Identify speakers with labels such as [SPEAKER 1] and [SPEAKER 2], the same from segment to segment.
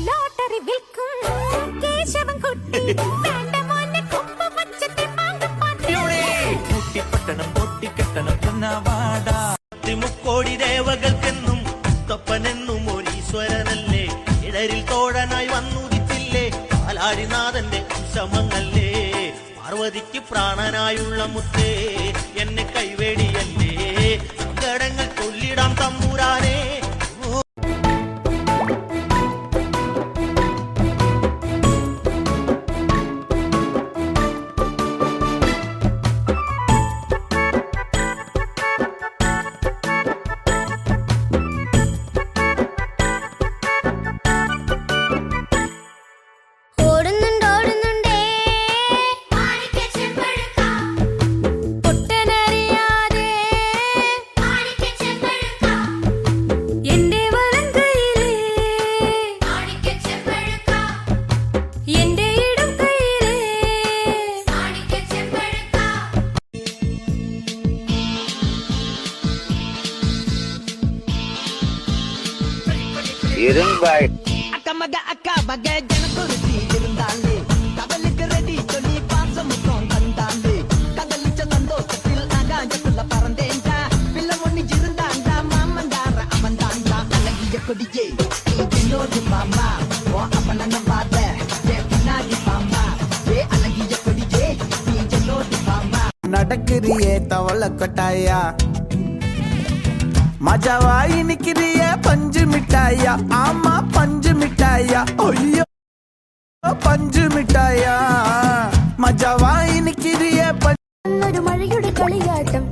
[SPEAKER 1] Lottery വിൽക്കും കേശവൻ കുട്ടി
[SPEAKER 2] കുട്ടിപ്പട്ടണം പൊട്ടിക്കെട്ടണം പൊന്നാവാട മുക്കോടി ദേവകൾക്കെന്നും മുത്തപ്പനെന്നും ഒരീശ്വരനല്ലേ ഇടരിൽ തോഴനായി വന്നുദിച്ചില്ലേ പാലാടിനാഥന്റെ ശമങ്ങല്ലേ പാർവതിക്ക് പ്രാണനായുള്ള മുത്തേ എന്നെ കൈവേടിയല്ലേ സങ്കടങ്ങൾ ചൊല്ലിടാം തമ്പുരാനേ.
[SPEAKER 3] அக்கா மக அக்கா மக ஜனக்குருத்தி இருந்தாலே கவலுக்கு ரெடி சொல்லி பாசம் முத்தம் தந்தாலே கதலிச்ச சந்தோஷத்தில் ஆகாயத்துல பறந்தேன்டா பிள்ளை ஒண்ணு இருந்தாண்டா மாமந்தார அவன் தாண்டா அழகிய கொடியே என்னோடு மாமா ஓ அவன பாத பின்னாடி மாமா ஏ அழகிய கொடியே நீ என்னோடு மாமா
[SPEAKER 4] நடக்கிறியே தவள கொட்டாயா மஜாவாய் நிக்கிறிய பஞ்சு மிட்டாயா ஆமா பஞ்சு மிட்டாயா ஐயோ பஞ்சு மிட்டாயா மஜാവായി നിക്കിറിയ
[SPEAKER 1] ഒരു മഴയുടെ കളിയാട്ടം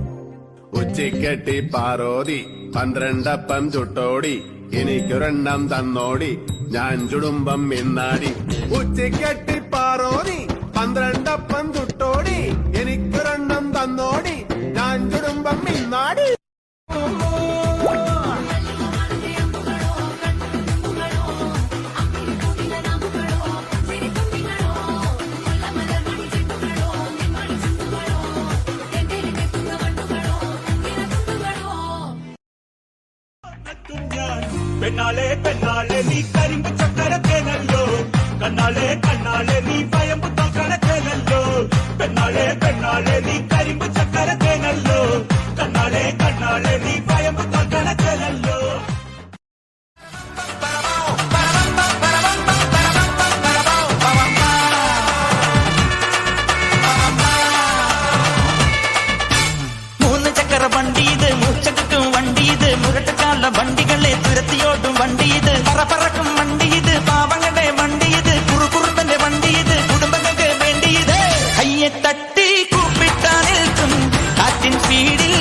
[SPEAKER 5] ഉച്ചിക്കെട്ടി പാറോതി 12 അപ്പം ചുട്ടോടി എനിക്കൊരെണ്ണം തന്നോടി ഞാൻ ചുടുമ്പം മിന്നാടി ഉച്ചിക്കെട്ടി പാറോതി 12 അപ്പം ചുട്ടോടി എനിക്കൊരെണ്ണം തന്നോടി ഞാൻ ചുടുമ്പം മിന്നാടി.
[SPEAKER 6] പെണ്ണാളെ പെണ്ണാളെ നീ കരിമ്പ് ചക്കരത്തേനല്ലോ കണ്ണാളെ കണ്ണാളെ നീ പയമ്പ് കണക്കേനല്ലോ പെണ്ണാളെ പെണ്ണാളെ നീ കരിമ്പ് ചക്കരത്തേനല്ലോ കണ്ണാളെ കണ്ണാളെ നീ പയമ്പ് കണക്കേനല്ലോ.
[SPEAKER 2] മൂന്ന് ചക്കര വണ്ടി ഇത് മൂച്ചക്കും വണ്ടി ഇത് മുരട്ടക്കാല വണ്ടികളെ തുരത്തിയോട്ടും വണ്ടി ഇത് പറക്കും വണ്ടി ഇത് പാവങ്ങളുടെ വണ്ടി ഇത് കുറുകുറുമ്പന്റെ വണ്ടി ഇത് കുടുംബങ്ങൾക്ക് വേണ്ടി ഇത് കയ്യെ തട്ടി കൂപ്പിട്ടാ നിൽക്കും കാറ്റിൻ സ്പീഡിൽ